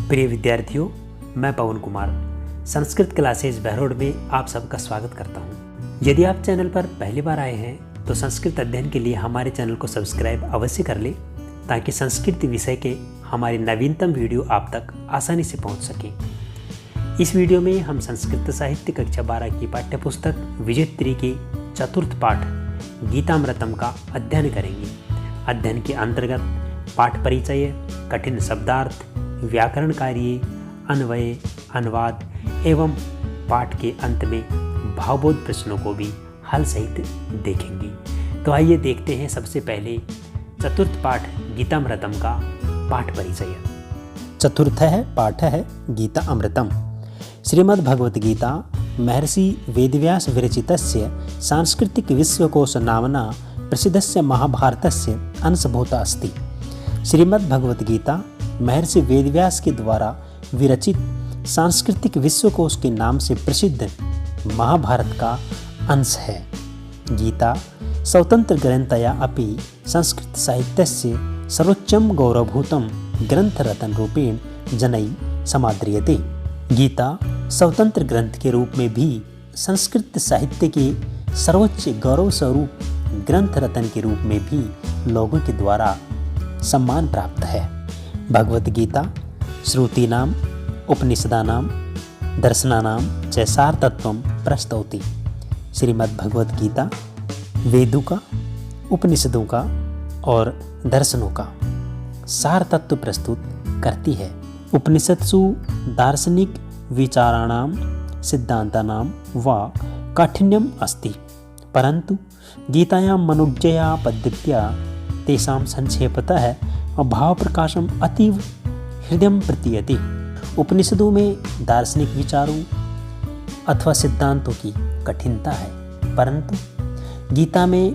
प्रिय विद्यार्थियों, मैं पवन कुमार संस्कृत क्लासेज बहरोड में आप सबका स्वागत करता हूं। यदि आप चैनल पर पहली बार आए हैं तो संस्कृत अध्ययन के लिए हमारे चैनल को सब्सक्राइब अवश्य कर लें ताकि संस्कृत विषय के हमारे नवीनतम वीडियो आप तक आसानी से पहुंच सकें। इस वीडियो में हम संस्कृत साहित्य कक्षा 12 की पाठ्यपुस्तक विजयत्री के चतुर्थ पाठ गीतामृतम का अध्ययन करेंगे। अध्ययन के अंतर्गत पाठ परिचय, कठिन शब्दार्थ, व्याकरण कार्य, अन्वय, अनुवाद एवं पाठ के अंत में भावबोध प्रश्नों को भी हल सहित देखेंगे। तो आइए देखते हैं सबसे पहले चतुर्थ पाठ गीतामृतम का पाठ परिचय। चतुर्थ पाठ है गीता अमृतम। श्रीमद् भगवत गीता महर्षि वेदव्यास विरचितस्य सांस्कृतिक विश्वकोश नामना प्रसिद्धस्य महाभारतस्य अंशभूता अस्ति। श्रीमद् भगवत गीता महर्षि वेदव्यास के द्वारा विरचित सांस्कृतिक विश्वकोश के नाम से प्रसिद्ध महाभारत का अंश है। गीता स्वतंत्र ग्रंथया अपि संस्कृत साहित्यस्य सर्वोच्चम गौरवभूतं ग्रंथरत्न रूपेण जनैः समाद्रियते। गीता स्वतंत्र ग्रंथ के रूप में भी संस्कृत साहित्य के सर्वोच्च गौरव स्वरूप ग्रंथ रत्न के रूप में भी लोगों के द्वारा सम्मान प्राप्त है। भगवत गीता श्रुतीनाम उपनिषदानाम दर्शनानाम च सारतत्वं प्रस्तौति। श्रीमद् भगवत गीता वेदों का, उपनिषदों का और दर्शनों का सार तत्व प्रस्तुत करती है। उपनिषत्सु दार्शनिक विचाराणाम सिद्धांतानां वा काठिन्यम अस्ति, परंतु गीतायां मनुज्ञया पद्धत्या तेषां संक्षेपतः भाव प्रकाशम अतीव हृदय प्रतीयते। उपनिषदों में दार्शनिक विचारों अथवा सिद्धांतों की कठिनता है, परंतु गीता में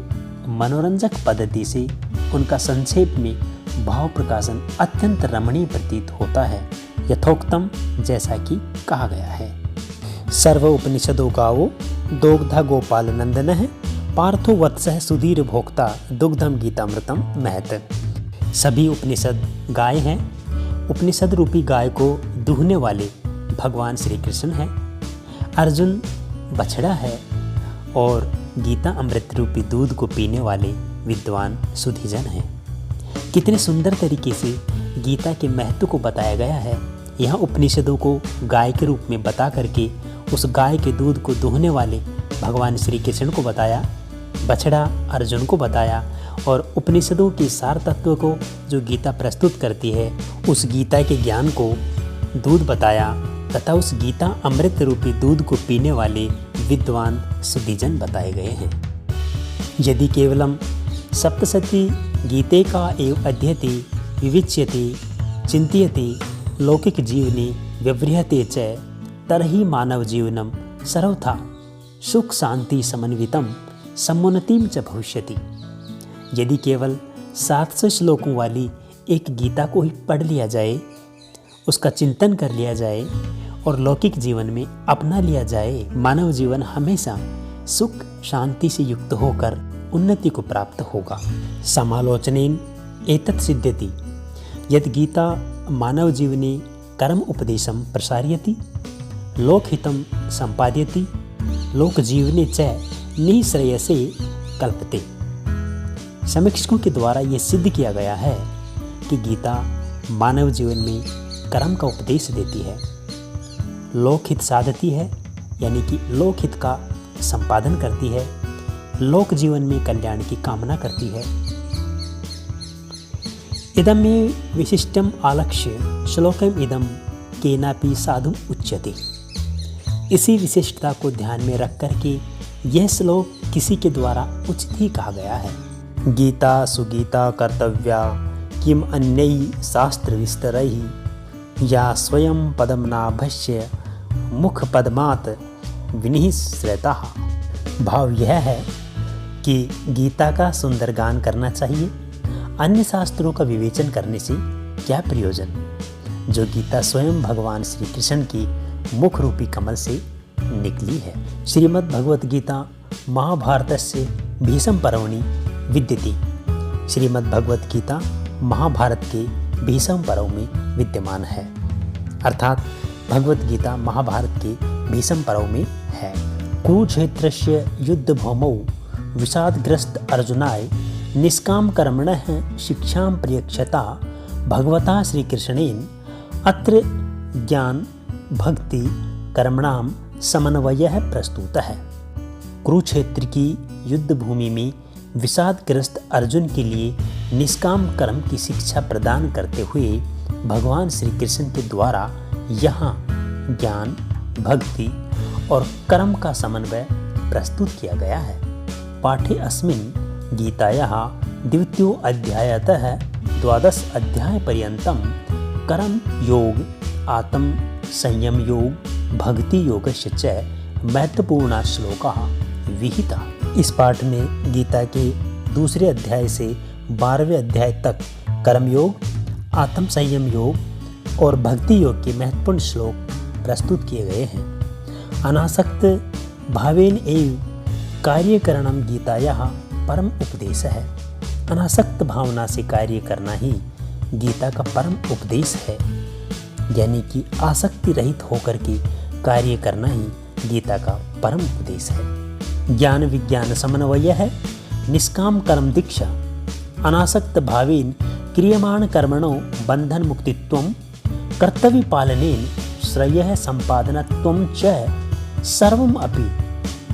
मनोरंजक पद्धति से उनका संक्षेप में भाव प्रकाशन अत्यंत रमणीय प्रतीत होता है, यथोक्तम जैसा कि कहा गया है। सर्व उपनिषदों गावो दोग्धा गोपाल नंदन है, पार्थो वत्सः सुधीर भोक्ता दुग्धम गीतामृतम महत। सभी उपनिषद गाय हैं। उपनिषद रूपी गाय को दूहने वाले भगवान श्री कृष्ण हैं। अर्जुन बछड़ा है और गीता अमृत रूपी दूध को पीने वाले विद्वान सुधीजन हैं। कितने सुंदर तरीके से गीता के महत्व को बताया गया है। यहाँ उपनिषदों को गाय के रूप में बता करके उस गाय के दूध को दूहने वाले भगवान श्री कृष्ण को बताया, बछड़ा अर्जुन को बताया और उपनिषदों के सार तत्व को जो गीता प्रस्तुत करती है उस गीता के ज्ञान को दूध बताया तथा उस गीता अमृत रूपी दूध को पीने वाले विद्वान सुधीजन बताए गए हैं। यदि केवलम सप्तशती गीते का एव अध्ययते विविच्यते चिंत्यते लौकिक जीवने व्यवह्रियते च तरहि मानव जीवनम सर्वथा सुख शांति समन्वितम समुन्नतिम च भविष्यति। यदि केवल 700 श्लोकों वाली एक गीता को ही पढ़ लिया जाए, उसका चिंतन कर लिया जाए और लौकिक जीवन में अपना लिया जाए, मानव जीवन हमेशा सुख शांति से युक्त होकर उन्नति को प्राप्त होगा। समालोचनेन एतत् सिद्ध्यति यदि गीता मानव जीवने कर्म उपदेशम प्रसारयति लोकहितं संपादयति लोक जीवने च निःश्रेयसे कल्पते। समीक्षकों के द्वारा ये सिद्ध किया गया है कि गीता मानव जीवन में कर्म का उपदेश देती है, लोकहित साधती है यानी कि लोकहित का संपादन करती है, लोक जीवन में कल्याण की कामना करती है। इदं मे विशिष्टम आलक्ष्य श्लोकम इदं केनापि साधु उच्यते। इसी विशिष्टता को ध्यान में रख करके यह श्लोक किसी के द्वारा उचित ही कहा गया है। गीता सुगीता कर्तव्या किम अन्यै शास्त्र विस्तरैः या स्वयं पद्मनाभस्य मुख पद्मात् विनिःसृता। भाव यह है कि गीता का सुंदर गान करना चाहिए, अन्य शास्त्रों का विवेचन करने से क्या प्रयोजन, जो गीता स्वयं भगवान श्री कृष्ण की मुख रूपी कमल से निकली है। श्रीमद् भगवत गीता महाभारतस्य भीष्म पर्वणि विद्यते। श्रीमद् भगवत गीता महाभारत के भीष्म पर्व में विद्यमान है। अर्थात भगवत गीता महाभारत के भीष्म पर्व में है। कुरुक्षेत्रस्य युद्धभूमौ विषादग्रस्त अर्जुनाय निष्काम कर्मणः शिक्षां प्रयच्छता भगवता श्रीकृष्णेन अत्र ज्ञान भक्ति कर्मणां समन्वयः प्रस्तुतः है। कुरुक्षेत्र की युद्ध भूमि में विषादग्रस्त अर्जुन के लिए निष्काम कर्म की शिक्षा प्रदान करते हुए भगवान श्री कृष्ण के द्वारा यहाँ ज्ञान भक्ति और कर्म का समन्वय प्रस्तुत किया गया है। पाठे अस्मिन् गीतायाः द्वितीयो अध्यायतः द्वादश अध्याय पर्यन्तं कर्म योग आत्म संयम योग भक्ति योगस्य च महत्वपूर्ण श्लोकाः विहिताः। इस पाठ में गीता के दूसरे अध्याय से 12वें अध्याय तक कर्मयोग आत्म संयम योग और भक्ति योग के महत्वपूर्ण श्लोक प्रस्तुत किए गए हैं। अनासक्त भावेन एव कार्यकरणम गीतायाः परम उपदेश है। अनासक्त भावना से कार्य करना ही गीता का परम उपदेश है, यानी कि आसक्ति रहित होकर के कार्य करना ही गीता का परम उपदेश है। ज्ञान विज्ञान समन्वय है निष्काम कर्म दीक्षा अनासक्त भावेन क्रियमाण कर्मणो बंधन मुक्तित्वं कर्तव्य पालनेन श्रेयः संपादनत्वं च सर्वम् अपि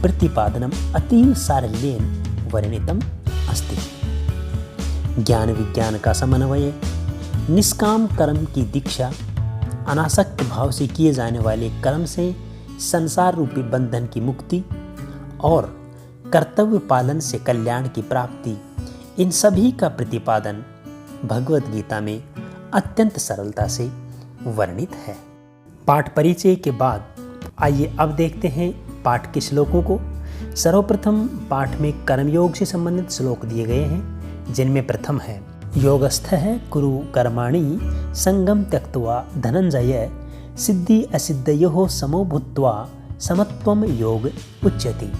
प्रतिपादनम अतीव सारल्येन वर्णितम अस्ति। ज्ञान विज्ञान का समन्वय निष्काम कर्म की दीक्षा अनासक्त भाव से किए जाने वाले कर्म से संसार रूपी बंधन की मुक्ति और कर्तव्य पालन से कल्याण की प्राप्ति, इन सभी का प्रतिपादन भगवत गीता में अत्यंत सरलता से वर्णित है। पाठ परिचय के बाद आइए अब देखते हैं पाठ के श्लोकों को। सर्वप्रथम पाठ में कर्मयोग से संबंधित श्लोक दिए गए हैं, जिनमें प्रथम है योगस्थः कुरु कर्माणि संगम त्यक्त्वा धनंजय सिद्धि असिद्धयोः समो भूत्वा समत्वम योग उच्यते।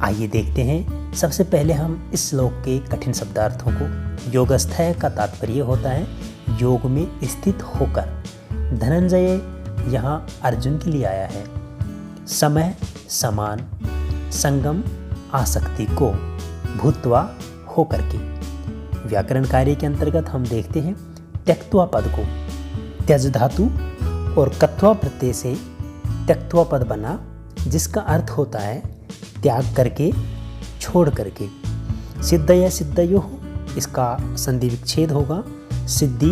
आइए देखते हैं सबसे पहले हम इस श्लोक के कठिन शब्दार्थों को। योगस्थः का तात्पर्य होता है योग में स्थित होकर। धनंजय यहाँ अर्जुन के लिए आया है। समय समान, संगम आसक्ति को, भूत्वा होकर के। व्याकरण कार्य के अंतर्गत हम देखते हैं त्यक्त्वा पद को। त्यज धातु और कत्वा प्रत्यय से त्यक्त्वा पद बना, जिसका अर्थ होता है त्याग करके, छोड़ करके। सिद्धय सिद्धयोः, इसका संधि विच्छेद होगा। सिद्धि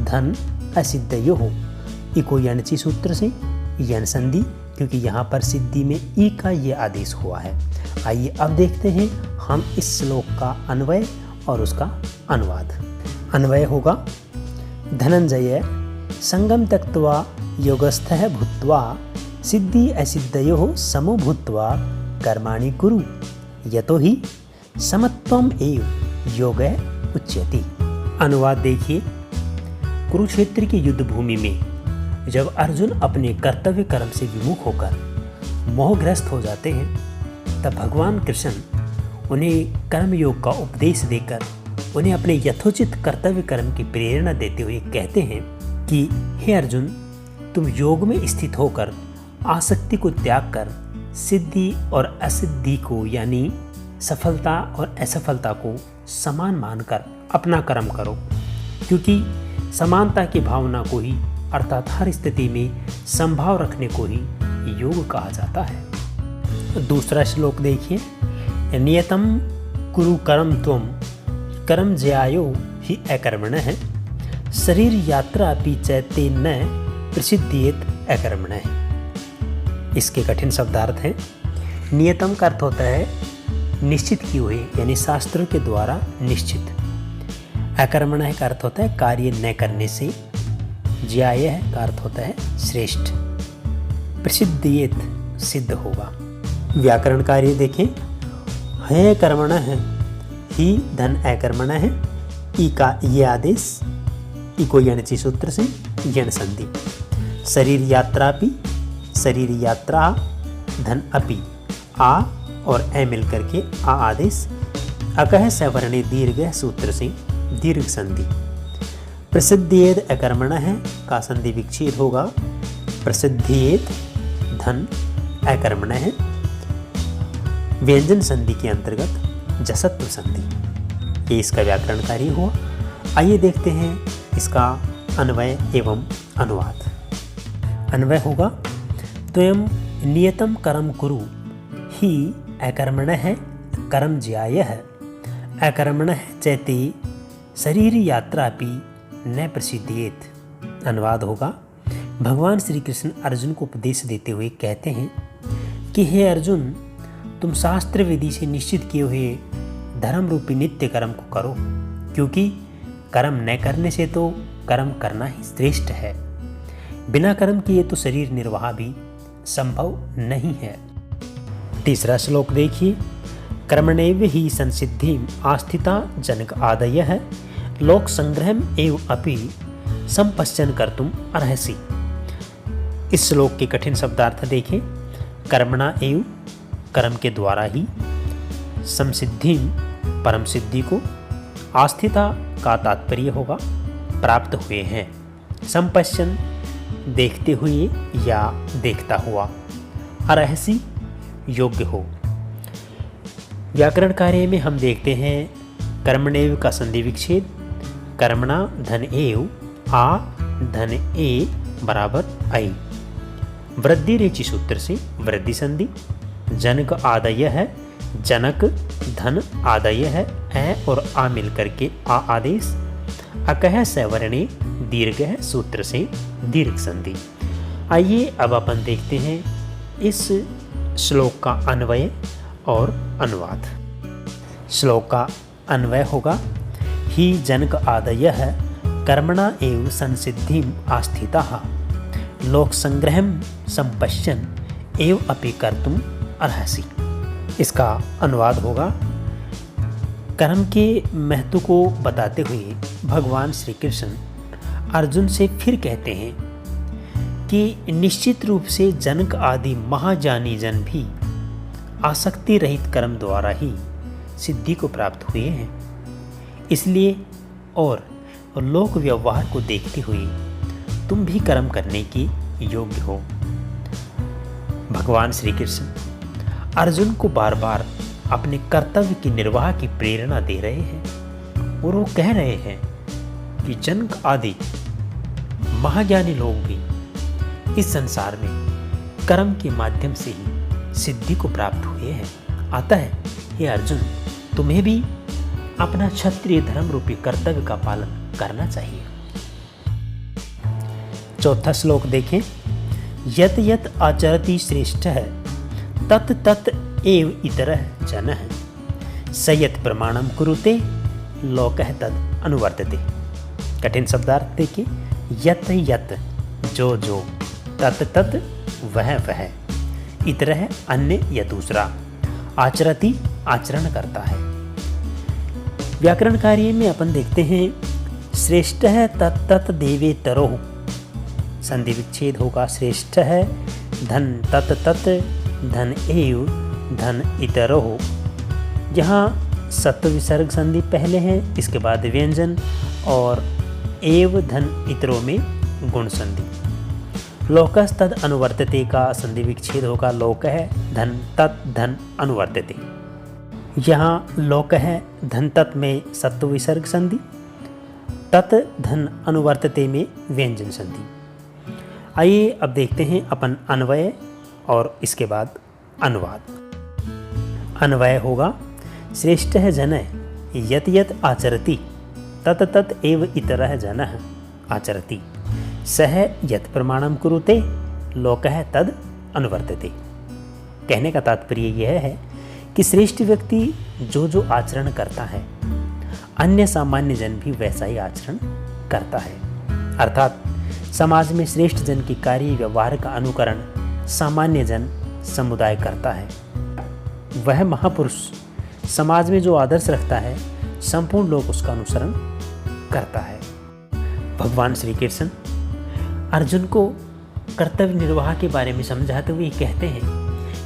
धन असिद्धयोः, इको यणचि सूत्र से यण संधि, क्योंकि यहाँ पर सिद्धि में ई का ये आदेश हुआ है। आइए अब देखते हैं हम इस श्लोक का अन्वय और उसका अनुवाद। अन्वय होगा धनंजय संगम त्यक्त्वा योगस्थः भूत्वा सिद्धि असिद्धयोः समो भूत्वा कर्माणि कुरु यतो हि समत्वम एव योगः उच्यते। अनुवाद देखिए। कुरुक्षेत्र की युद्ध भूमि में जब अर्जुन अपने कर्तव्य कर्म से विमुख होकर मोहग्रस्त हो जाते हैं, तब भगवान कृष्ण उन्हें कर्म योग का उपदेश देकर उन्हें अपने यथोचित कर्तव्य कर्म की प्रेरणा देते हुए कहते हैं कि हे अर्जुन, तुम योग में स्थित होकर आसक्ति को त्याग कर सिद्धि और असिद्धि को, यानी सफलता और असफलता को समान मानकर अपना कर्म करो, क्योंकि समानता की भावना को ही, अर्थात हर स्थिति में संभाव रखने को ही योग कहा जाता है। दूसरा श्लोक देखिए। नियतम कुरु कर्म त्वम कर्म ज्यायो ही अकर्मणः शरीर यात्रा अपि च तेन न प्रसिद्ध्येत अकर्मणः। इसके कठिन शब्दार्थ हैं। नियतम का अर्थ होता है निश्चित किए हुए, यानी शास्त्रों के द्वारा निश्चित। अकर्मणः का अर्थ होता है कार्य न करने से। ज्याय का अर्थ होता है श्रेष्ठ। प्रसिद्ध्येत सिद्ध होगा। व्याकरण कार्य देखें। है कर्मणः ही धन अकर्मणः, ई का ये आदेश, इको यणचि सूत्र से यण संधि। शरीर यात्रापि, शरीर यात्रा, धन अपि, आ और ए मिलकर के आ आदेश। अकह सवर्णे दीर्घ सूत्र से दीर्घ संधि। प्रसिद्धियेद अकर्मणः का संधि विच्छेद होगा प्रसिद्धियेद धन अकर्मणः। व्यंजन संधि के अंतर्गत जसत्व संधि, ये इसका व्याकरण कार्य हुआ। आइए देखते हैं इसका अन्वय एवं अनुवाद। अन्वय होगा त्वयं नियतं कर्म कुरु हि अकर्मणः कर्म ज्यायः अकर्मणः चैते शरीर यात्रापि न प्रसिद्धेत। अनुवाद होगा भगवान श्री कृष्ण अर्जुन को उपदेश देते हुए कहते हैं कि हे अर्जुन, तुम शास्त्र विधि से निश्चित किए हुए धर्म रूपी नित्य कर्म को करो, क्योंकि कर्म न करने से तो कर्म करना ही श्रेष्ठ है। बिना कर्म किए तो शरीर निर्वाह भी संभव नहीं है। तीसरा श्लोक देखिए। कर्मणैव ही संसिद्धिम आस्थिता जनक आदयः लोक संग्रहम एव अपि संपश्यन कर्तुम अर्हसि। इस श्लोक के कठिन शब्दार्थ देखें। कर्मणा एव कर्म के द्वारा ही, संसिद्धि परम सिद्धि को, आस्थिता का तात्पर्य होगा प्राप्त हुए हैं, संपश्यन देखते हुए या देखता हुआ, अर्हसि योग्य हो। व्याकरण कार्य में हम देखते हैं कर्मणेव का संधि विच्छेद, कर्मणा धन एव आ धन ए बराबर आई। वृद्धि रेचि सूत्र से वृद्धि संधि। जनक आदय है, जनक धन आदय है, ए और आ मिलकर के आ आदेश। अकह सवर्णे दीर्घ है सूत्र से दीर्घ संधि। आइए अब अपन देखते हैं इस श्लोक का अन्वय और अनुवाद। श्लोक का अन्वय होगा ही जनक आदय है कर्मणा एव संसिद्धिम आस्थिताः लोक संग्रहम संपश्यन एव अपि कर्तुम अर्हसि। इसका अनुवाद होगा कर्म के महत्व को बताते हुए भगवान श्री कृष्ण अर्जुन से फिर कहते हैं कि निश्चित रूप से जनक आदि महाज्ञानी जन भी आसक्ति रहित कर्म द्वारा ही सिद्धि को प्राप्त हुए हैं। इसलिए और लोक व्यवहार को देखते हुए तुम भी कर्म करने के योग्य हो। भगवान श्री कृष्ण अर्जुन को बार बार अपने कर्तव्य की निर्वाह की प्रेरणा दे रहे हैं और वो कह रहे हैं कि जनक आदि महाज्ञानी लोग भी इस संसार में कर्म के माध्यम से ही सिद्धि को प्राप्त हुए हैं। अतः हे अर्जुन, तुम्हें भी अपना क्षत्रिय धर्म रूपी कर्तव्य का पालन करना चाहिए। चौथा श्लोक देखें। यत यत आचरति श्रेष्ठः तत् तत् एव इतरः जनः स यत् प्रमाणम कुरुते लोकः तद् अनुवर्तते। कठिन शब्दार्थ देखिए। यत यत जो जो, तत् तत् वह वह, इतरः अन्य या दूसरा, आचरति आचरण करता है। व्याकरण कार्य में अपन देखते हैं श्रेष्ठ है तत्त देवे तरोह, संधि विच्छेद होगा श्रेष्ठ है धन तत्त धन एव धन इतरोह। यहाँ सत्व विसर्ग संधि पहले है, इसके बाद व्यंजन और एव धन इतरो में गुण संधि। लोकस तद अनुवर्तते का संधि विच्छेद होगा लोक है धन तत् धन अनुवर्तते। यहाँ लोक है धन तत् में सत्व विसर्ग संधि, तत् धन अनुवर्तते में व्यंजन संधि। आइए अब देखते हैं अपन अन्वय और इसके बाद अनुवाद। अन्वय होगा श्रेष्ठ है जनः यत यत आचरति तत् तत् एव इतरः जनः आचरति सह यत प्रमाणम कुरुते लोकः तद अनुवर्तते। कहने का तात्पर्य यह है कि श्रेष्ठ व्यक्ति जो जो आचरण करता है अन्य सामान्य जन भी वैसा ही आचरण करता है। अर्थात समाज में श्रेष्ठ जन के कार्य व्यवहार का अनुकरण सामान्य जन समुदाय करता है। वह महापुरुष समाज में जो आदर्श रखता है संपूर्ण लोग उसका अनुसरण करता है। भगवान श्री कृष्ण अर्जुन को कर्तव्य निर्वाह के बारे में समझाते हुए कहते हैं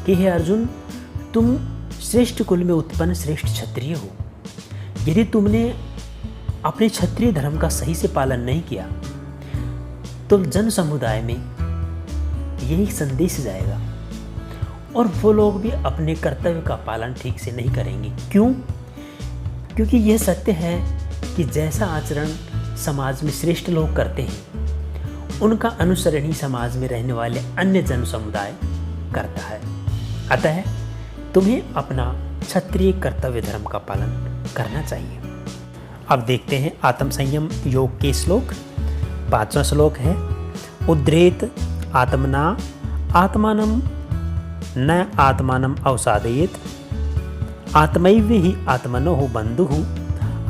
कि हे अर्जुन, तुम श्रेष्ठ कुल में उत्पन्न श्रेष्ठ क्षत्रिय हो। यदि तुमने अपने क्षत्रिय धर्म का सही से पालन नहीं किया तो जन समुदाय में यही संदेश जाएगा और वो लोग भी अपने कर्तव्य का पालन ठीक से नहीं करेंगे। क्यों? क्योंकि यह सत्य है कि जैसा आचरण समाज में श्रेष्ठ लोग करते हैं उनका अनुसरण ही समाज में रहने वाले अन्य जन समुदाय करता है। अतः तुम्हें अपना क्षत्रिय कर्तव्य धर्म का पालन करना चाहिए। अब देखते हैं आत्म संयम योग के श्लोक। 5वां श्लोक है, उद्रेत आत्मना आत्मानं न आत्मानं अवसादयेत आत्मैव हि आत्मनोः बन्धुः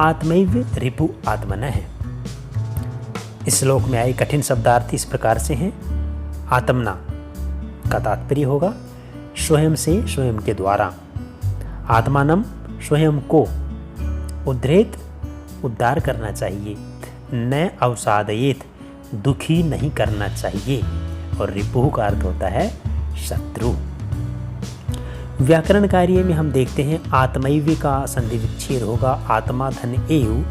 आत्मैव रिपु आत्मनः। इस श्लोक में आए कठिन शब्दार्थ इस प्रकार से हैं। आत्मना का तात्पर्य होगा स्वयं से, स्वयं के द्वारा। आत्मानम स्वयं को, उद्रेत उद्धार करना चाहिए, न अवसादयेत दुखी नहीं करना चाहिए, और रिपुः का अर्थ होता है शत्रु। व्याकरण कार्य में हम देखते हैं आत्मैव का संधि विच्छेद होगा आत्मा धन एव,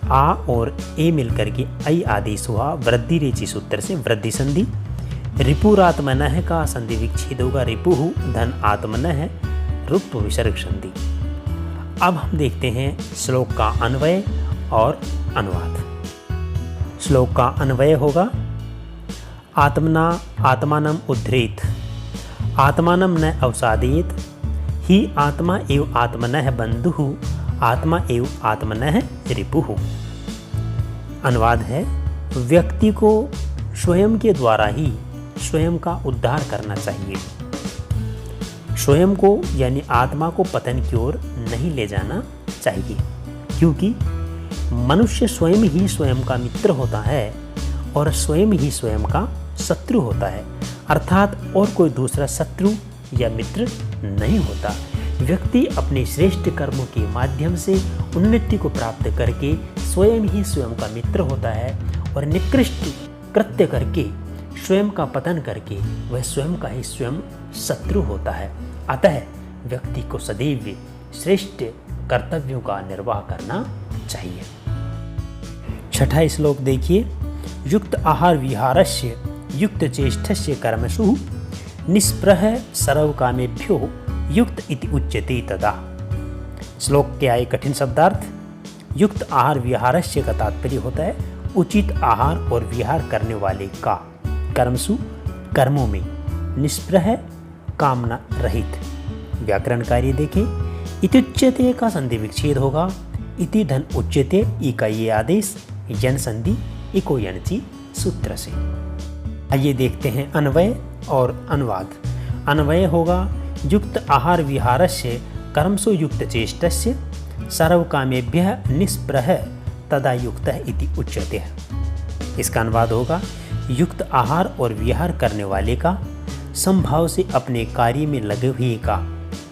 आ और ए मिलकर के ऐ आदेश हुआ वृद्धि रेची सूत्र से वृद्धि संधि। रिपुरात्मनः का संधि विच्छेद होगा रिपुः धन आत्मनः रुप विसर्ग संधि। अब हम देखते हैं श्लोक का अन्वय और अनुवाद। श्लोक का अन्वय होगा आत्मना आत्मानं उद्धरेत आत्मानं न अवसादयेत ही आत्मा एव आत्मनः बन्धुः आत्मा एव आत्मनः रिपुः। अनुवाद है, व्यक्ति को स्वयं के द्वारा ही स्वयं का उद्धार करना चाहिए। स्वयं को यानी आत्मा को पतन की ओर नहीं ले जाना चाहिए, क्योंकि मनुष्य स्वयं ही स्वयं का मित्र होता है और स्वयं ही स्वयं का शत्रु होता है, अर्थात और कोई दूसरा शत्रु या मित्र नहीं होता। व्यक्ति अपने श्रेष्ठ कर्मों के माध्यम से उन्नति को प्राप्त करके स्वयं ही स्वयं का मित्र होता है और निकृष्ट कृत्य करके स्वयं का पतन करके वह स्वयं का ही स्वयं शत्रु होता है। अतः व्यक्ति को सदैव श्रेष्ठ कर्तव्यों का निर्वाह करना चाहिए। 6वां श्लोक देखिए, युक्त आहार विहारस्य युक्त चेष्टस्य कर्मसु निष्प्रह सर्वकामेभ्यो युक्त इति उच्यते तदा। श्लोक के आए कठिन शब्दार्थ। युक्त आहार विहारस्य का तात्पर्य होता है उचित आहार और विहार करने वाले का, कर्मसु कर्मों में, निष्प्रह कामना रहित। व्याकरण कार्य देखें, इति उच्यते का संधि विच्छेद होगा इति धन उच्यते ई का ये आदेश यन संधि इको यणचि सूत्र से। आइए देखते हैं अन्वय और अनुवाद। अन्वय होगा युक्त आहार विहारस्य कर्मसु युक्त चेष्टस्य सर्वकामेभ्यः निष्प्रह तदा युक्तः इति उच्यते। इसका अनुवाद होगा युक्त आहार और विहार करने वाले का, समभाव से अपने कार्य में लगे हुए का,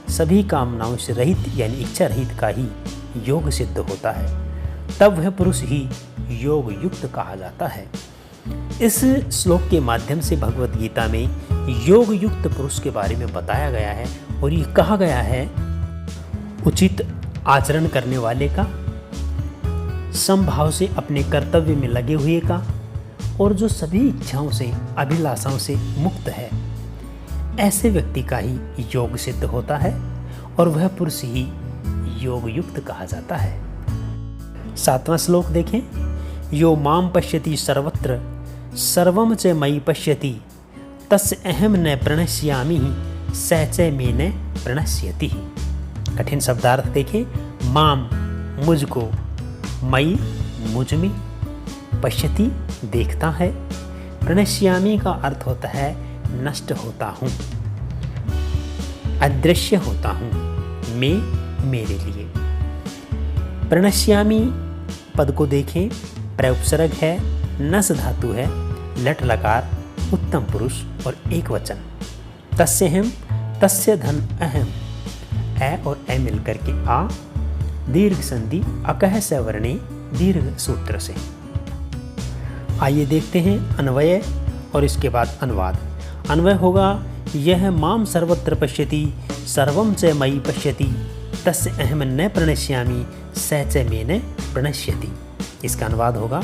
सभी कामनाओं से रहित यानी इच्छा रहित का ही योग सिद्ध होता है, तब वह पुरुष ही योग युक्त कहा जाता है। इस श्लोक के माध्यम से भगवत गीता में योग युक्त पुरुष के बारे में बताया गया है और ये कहा गया है उचित आचरण करने वाले का, समभाव से अपने कर्तव्य में लगे हुए का, और जो सभी इच्छाओं से अभिलाषाओं से मुक्त है, ऐसे व्यक्ति का ही योग सिद्ध होता है और वह पुरुष ही योग युक्त कहा जाता है। 7वां श्लोक देखें, यो माम पश्यति सर्वत्र सर्वम च मयि पश्यति तस्य अहम न प्रणश्यामि स च मे न प्रणश्यति। कठिन शब्दार्थ देखें, माम मुझको, मयि मुझ में, पश्यति देखता है, प्रणश्यामि का अर्थ होता है नष्ट होता हूँ, अदृश्य होता हूँ, मैं मेरे लिए। प्रणश्यामि पद को देखें, प्रउपसर्ग है, नस धातु है, लट लकार, उत्तम पुरुष और एक वचन। तस्य हम, तस्य धन अहम, ए और ए मिलकर के आ, दीर्घ संधि अकह सवर्णे दीर्घ सूत्र से। आइए देखते हैं अन्वय और इसके बाद अनुवाद। अन्वय होगा, यह माम सर्वत्र पश्यति सर्वम च मयि पश्यति तस्य अहम न प्रणश्यामि स च मे न प्रणश्यति। इसका अनुवाद होगा,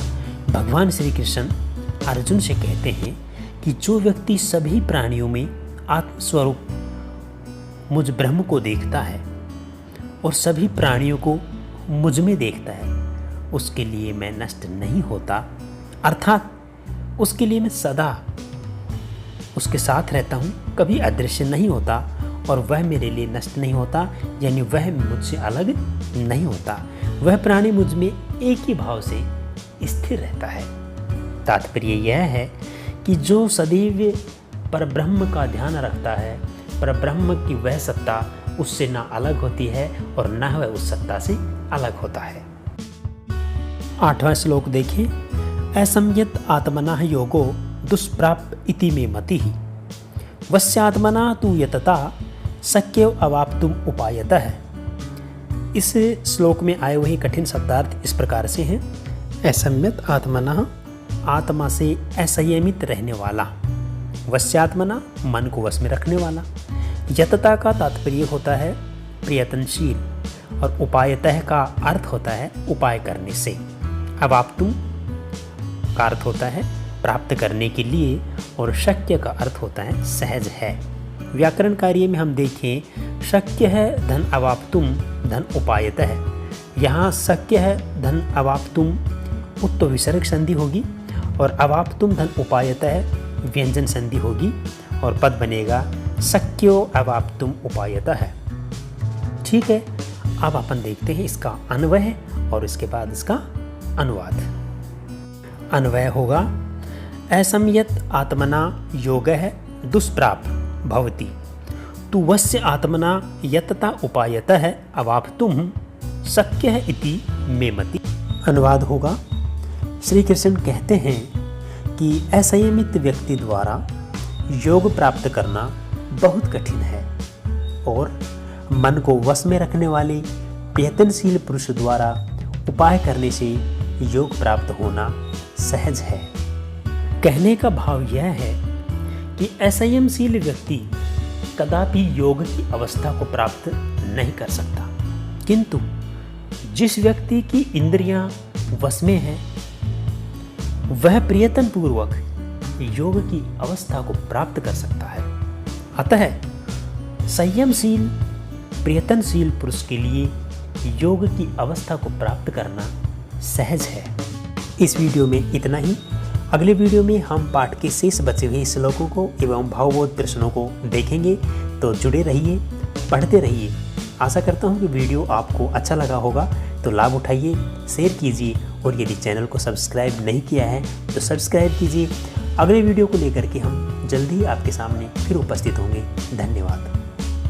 भगवान श्री कृष्ण अर्जुन से कहते हैं कि जो व्यक्ति सभी प्राणियों में आत्मस्वरूप मुझ ब्रह्म को देखता है और सभी प्राणियों को मुझ में देखता है, उसके लिए मैं नष्ट नहीं होता, अर्थात उसके लिए मैं सदा उसके साथ रहता हूँ, कभी अदृश्य नहीं होता और वह मेरे लिए नष्ट नहीं होता, यानी वह मुझसे अलग नहीं होता। वह प्राणी मुझ में एक ही भाव से स्थिर रहता है। तात्पर्य यह है कि जो सदैव परब्रह्म का ध्यान रखता है, परब्रह्म की वह सत्ता उससे ना अलग होती है और ना वह उस सत्ता से अलग होता है। 8वां श्लोक देखिए, असंयत आत्मना योगो दुष्प्राप इति मे मतिः वस्यात्मना तु यतता शक्यो अवाप्तुम उपायतः। इस श्लोक में आए हुए कठिन शब्दार्थ इस प्रकार से हैं। असंयत आत्मना, आत्मा से असंयमित रहने वाला, वश्यात्मना, मन को वश में रखने वाला। यतता का तात्पर्य होता है प्रयत्नशील और उपायतः का अर्थ होता है उपाय करने से। अवाप्तुम का अर्थ होता है प्राप्त करने के लिए और शक्य का अर्थ होता है सहज है। व्याकरण कार्य में हम देखें, शक्य है धन अवाप्तुम धन उपायतः है। यहाँ शक्य है धन अवाप्तुम उत्तो विसर्ग संधि होगी और अवाप्तुम धन उपायतः व्यंजन संधि होगी और पद बनेगा शक्यो अवाप्तुम उपायतः है। ठीक है, अब अपन देखते हैं इसका अन्वय और इसके बाद इसका अनुवाद। अन्वय होगा, असंयत आत्मना योगः दुष्प्राप भवति तु वस्य आत्मना यतता उपायतः अवाप्तुम शक्यः इति मे मति। अनुवाद होगा, श्री कृष्ण कहते हैं कि असंयमित व्यक्ति द्वारा योग प्राप्त करना बहुत कठिन है और मन को वश में रखने वाले प्रयत्नशील पुरुष द्वारा उपाय करने से योग प्राप्त होना सहज है। कहने का भाव यह है कि असंयमशील व्यक्ति कदापि योग की अवस्था को प्राप्त नहीं कर सकता, किंतु जिस व्यक्ति की इंद्रियां वश में है वह प्रयत्न पूर्वक योग की अवस्था को प्राप्त कर सकता है। अतः संयमशील प्रयत्नशील पुरुष के लिए योग की अवस्था को प्राप्त करना सहज है। इस वीडियो में इतना ही। अगले वीडियो में हम पाठ के शेष बचे हुए श्लोकों को एवं भावबोध प्रश्नों को देखेंगे, तो जुड़े रहिए, पढ़ते रहिए। आशा करता हूँ कि वीडियो आपको अच्छा लगा होगा, तो लाभ उठाइए, शेयर कीजिए और यदि चैनल को सब्सक्राइब नहीं किया है तो सब्सक्राइब कीजिए। अगले वीडियो को लेकर के हम जल्दी ही आपके सामने फिर उपस्थित होंगे। धन्यवाद।